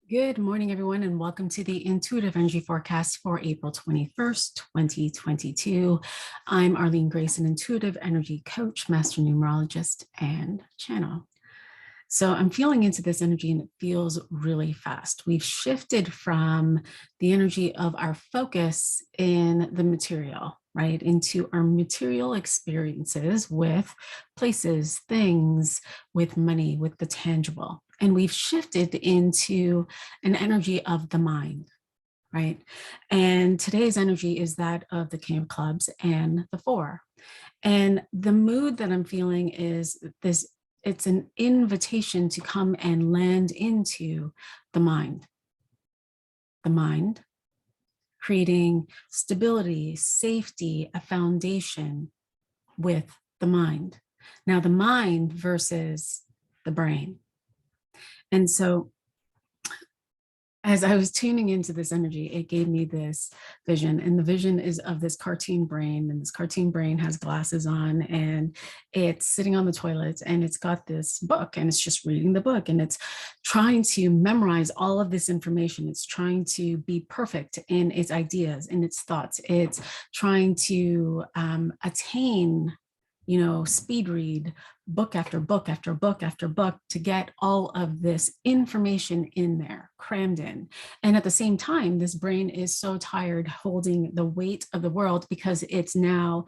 Good morning, everyone, and welcome to the Intuitive Energy Forecast for April 21st, 2022. I'm Arlene Grace, an intuitive energy coach, master numerologist, and channel. So I'm feeling into this energy and it feels really fast. We've shifted from the energy of our focus in the material, right, into our material experiences with places, things, with money, with the tangible. And we've shifted into an energy of the mind, right? And today's energy is that of the King of Clubs and the Four. And the mood that I'm feeling is this: it's an invitation to come and land into the mind. The mind, creating stability, safety, a foundation with the mind. Now, the mind versus the brain. And so as I was tuning into this energy, it gave me this vision, and the vision is of this cartoon brain, and this cartoon brain has glasses on, and it's sitting on the toilet, and it's got this book, and it's just reading the book, and it's trying to memorize all of this information. It's trying to be perfect in its ideas, in its thoughts. It's trying to attain, speed read book after book after book after book to get all of this information in there, crammed in. And at the same time, this brain is so tired holding the weight of the world because it's now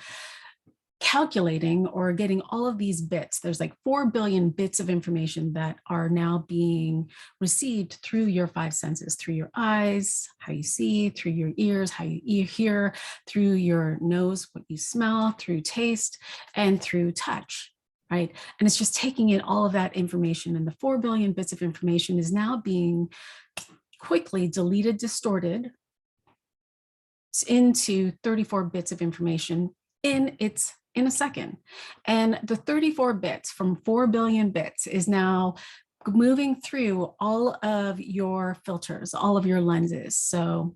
calculating or getting all of these bits. There's like 4 billion bits of information that are now being received through your five senses, through your eyes, how you see, through your ears, how you hear, through your nose, what you smell, through taste, and through touch, right? And it's just taking in all of that information, and the 4 billion bits of information is now being quickly deleted, distorted into 34 bits of information in a second. And the 34 bits from 4 billion bits is now moving through all of your filters, all of your lenses. So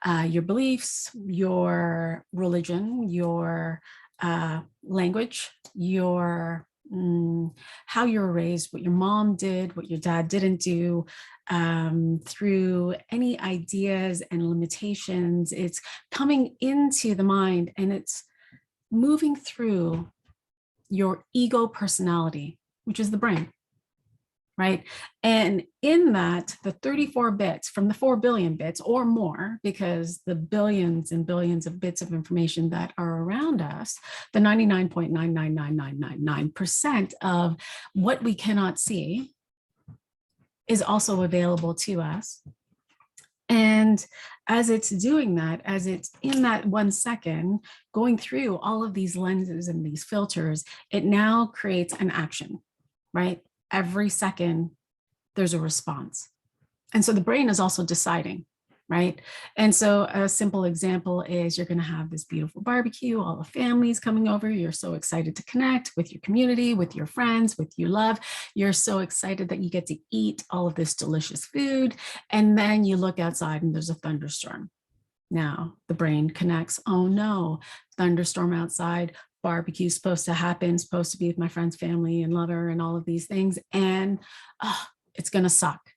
your beliefs, your religion, your language, your how you were raised, what your mom did, what your dad didn't do, through any ideas and limitations. It's coming into the mind, and it's moving through your ego personality, which is the brain, right? And in that, the 34 bits from the 4 billion bits or more, because the billions and billions of bits of information that are around us, the 99.999999% of what we cannot see is also available to us. And as it's doing that, as it's in that 1 second, going through all of these lenses and these filters, it now creates an action, right? Every second, there's a response. And so the brain is also deciding, right? And so a simple example is you're going to have this beautiful barbecue, all the families coming over. You're so excited to connect with your community, with your friends, with your love. You're so excited that you get to eat all of this delicious food. And then you look outside and there's a thunderstorm. Now the brain connects, oh no, thunderstorm outside, barbecue supposed to happen, supposed to be with my friend's family and lover and all of these things. And it's going to suck.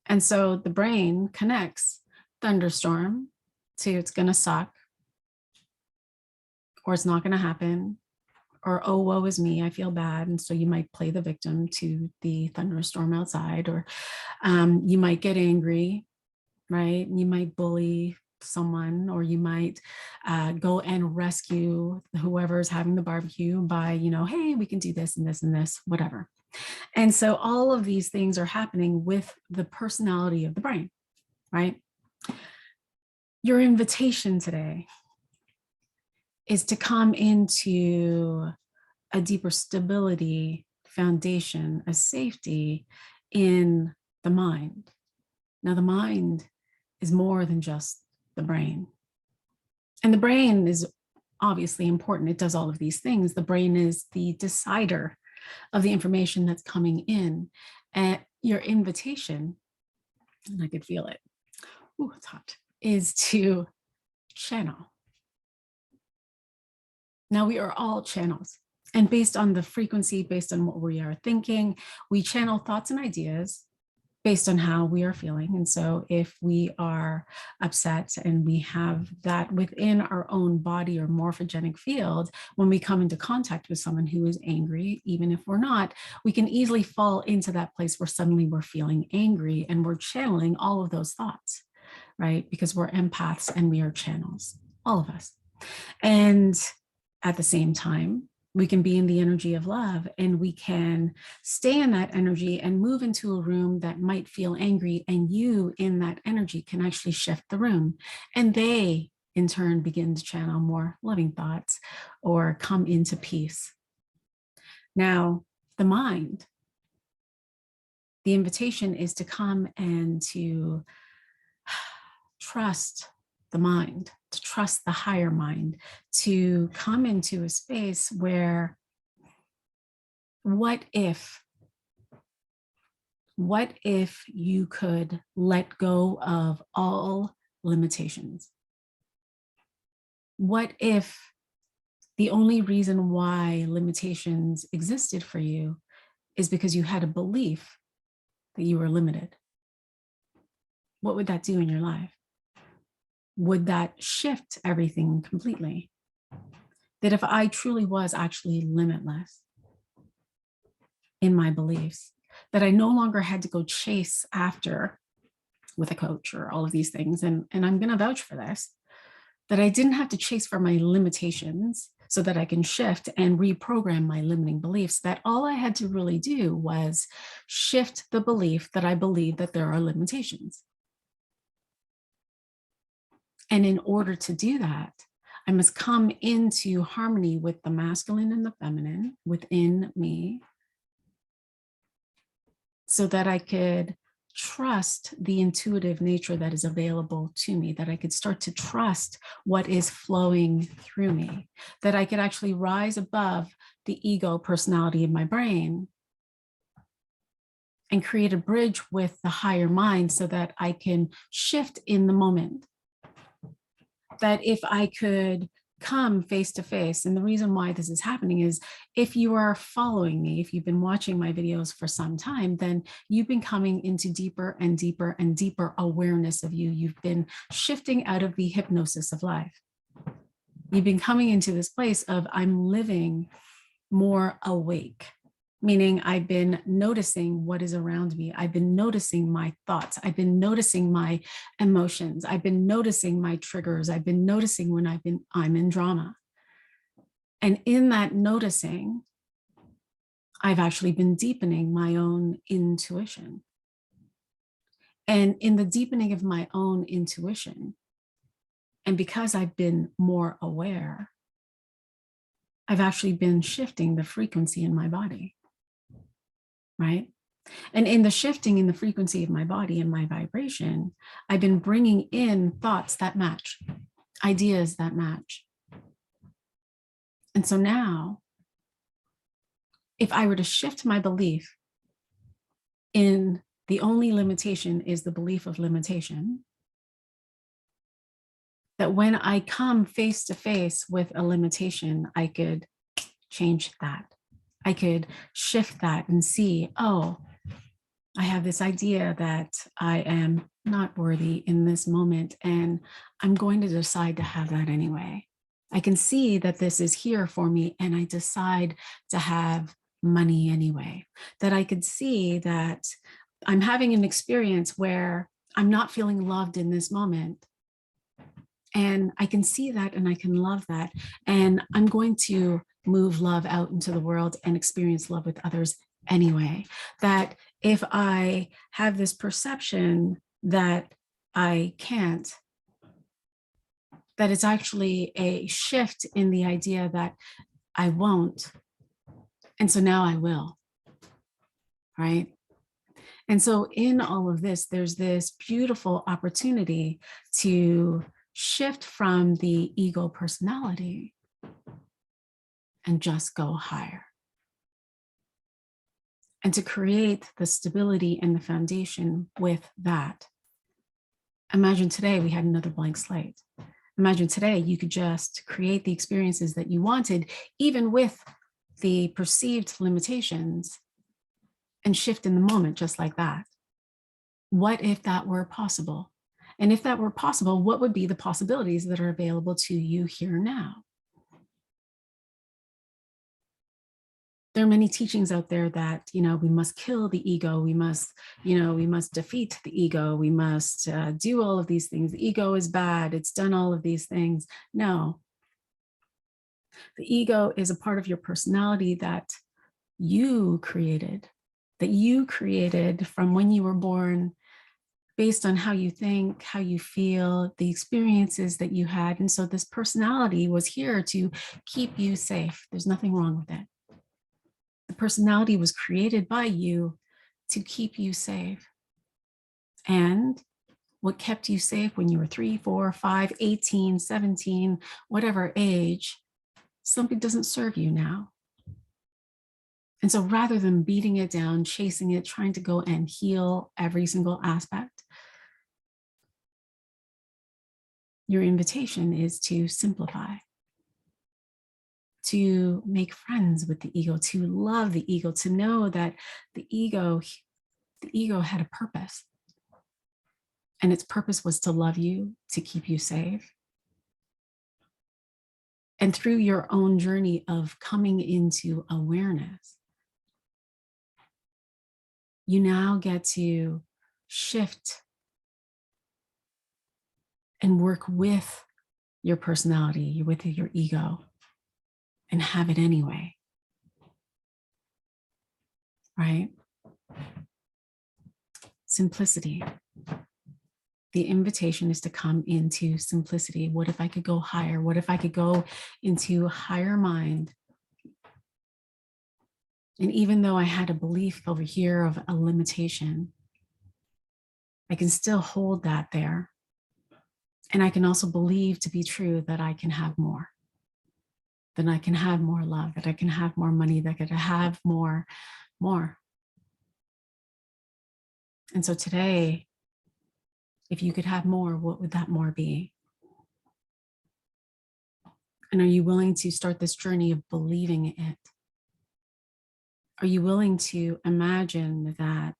And so the brain connects thunderstorm to it's going to suck, or it's not going to happen, or oh, woe is me, I feel bad. And so you might play the victim to the thunderstorm outside, or you might get angry, right? You might bully someone, or you might go and rescue whoever's having the barbecue by, hey, we can do this and this and this, whatever. And so all of these things are happening with the personality of the brain, right? Your invitation today is to come into a deeper stability, foundation, a safety in the mind. Now, the mind is more than just the brain. And the brain is obviously important. It does all of these things. The brain is the decider of the information that's coming in. And your invitation, and I could feel it, ooh, it's hot, is to channel. Now, we are all channels. And based on the frequency, based on what we are thinking, we channel thoughts and ideas based on how we are feeling. And so if we are upset and we have that within our own body or morphogenic field, when we come into contact with someone who is angry, even if we're not, we can easily fall into that place where suddenly we're feeling angry and we're channeling all of those thoughts, right? Because we're empaths and we are channels, all of us. And at the same time, we can be in the energy of love and we can stay in that energy and move into a room that might feel angry. And you in that energy can actually shift the room. And they in turn begin to channel more loving thoughts or come into peace. Now, the mind, the invitation is to come and to trust the mind, to trust the higher mind, to come into a space where what if you could let go of all limitations? What if the only reason why limitations existed for you is because you had a belief that you were limited? What would that do in your life? Would that shift everything completely? That if I truly was actually limitless in my beliefs, that I no longer had to go chase after with a coach or all of these things, and I'm going to vouch for this, that I didn't have to chase for my limitations so that I can shift and reprogram my limiting beliefs, that all I had to really do was shift the belief that I believe that there are limitations. And in order to do that, I must come into harmony with the masculine and the feminine within me so that I could trust the intuitive nature that is available to me, that I could start to trust what is flowing through me, that I could actually rise above the ego personality in my brain and create a bridge with the higher mind so that I can shift in the moment. That if I could come face to face, and the reason why this is happening is if you are following me, if you've been watching my videos for some time, then you've been coming into deeper and deeper and deeper awareness of you. You've been shifting out of the hypnosis of life. You've been coming into this place of I'm living more awake. Meaning I've been noticing what is around me. I've been noticing my thoughts. I've been noticing my emotions. I've been noticing my triggers. I've been noticing when I'm in drama. And in that noticing, I've actually been deepening my own intuition. And in the deepening of my own intuition, and because I've been more aware, I've actually been shifting the frequency in my body. Right? And in the shifting in the frequency of my body and my vibration, I've been bringing in thoughts that match, ideas that match. And so now, if I were to shift my belief in the only limitation is the belief of limitation, that when I come face to face with a limitation, I could change that. I could shift that and see, oh, I have this idea that I am not worthy in this moment, and I'm going to decide to have that anyway. I can see that this is here for me, and I decide to have money anyway. That I could see that I'm having an experience where I'm not feeling loved in this moment. And I can see that and I can love that. And I'm going to move love out into the world and experience love with others anyway. That if I have this perception that I can't, that it's actually a shift in the idea that I won't. And so now I will, right? And so in all of this, there's this beautiful opportunity to shift from the ego personality and just go higher. And to create the stability and the foundation with that. Imagine today we had another blank slate. Imagine today you could just create the experiences that you wanted, even with the perceived limitations, and shift in the moment just like that. What if that were possible? And if that were possible, what would be the possibilities that are available to you here now? There are many teachings out there that, we must kill the ego. We must, we must defeat the ego. We must do all of these things. The ego is bad. It's done all of these things. No, the ego is a part of your personality that you created, from when you were born, based on how you think, how you feel, the experiences that you had. And so this personality was here to keep you safe. There's nothing wrong with it. The personality was created by you to keep you safe. And what kept you safe when you were 3, 4, 5, 18, 17, whatever age, something doesn't serve you now. And so rather than beating it down, chasing it, trying to go and heal every single aspect, your invitation is to simplify, to make friends with the ego, to love the ego, to know that the ego had a purpose. And its purpose was to love you, to keep you safe. And through your own journey of coming into awareness, you now get to shift and work with your personality, with your ego, and have it anyway, right? Simplicity. The invitation is to come into simplicity. What if I could go higher? What if I could go into higher mind? And even though I had a belief over here of a limitation, I can still hold that there. And I can also believe to be true that I can have more, that I can have more love, that I can have more money, that I can have more. And so today, if you could have more, what would that more be? And are you willing to start this journey of believing it? Are you willing to imagine that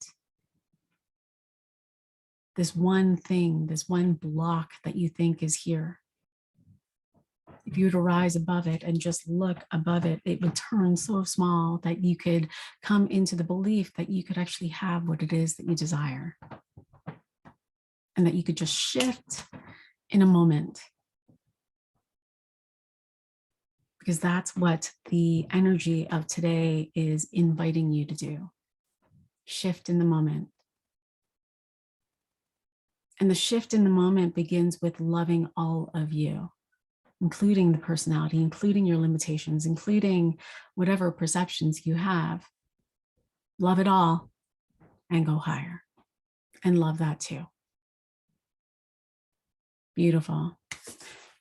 this one thing, this one block that you think is here, if you were to rise above it and just look above it, it would turn so small that you could come into the belief that you could actually have what it is that you desire, and that you could just shift in a moment. Because that's what the energy of today is inviting you to do. Shift in the moment. And the shift in the moment begins with loving all of you, including the personality, including your limitations, including whatever perceptions you have. Love it all and go higher. And love that too. Beautiful.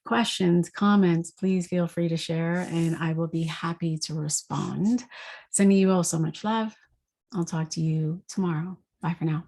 Questions, comments, please feel free to share and I will be happy to respond. Sending you all so much love. I'll talk to you tomorrow. Bye for now.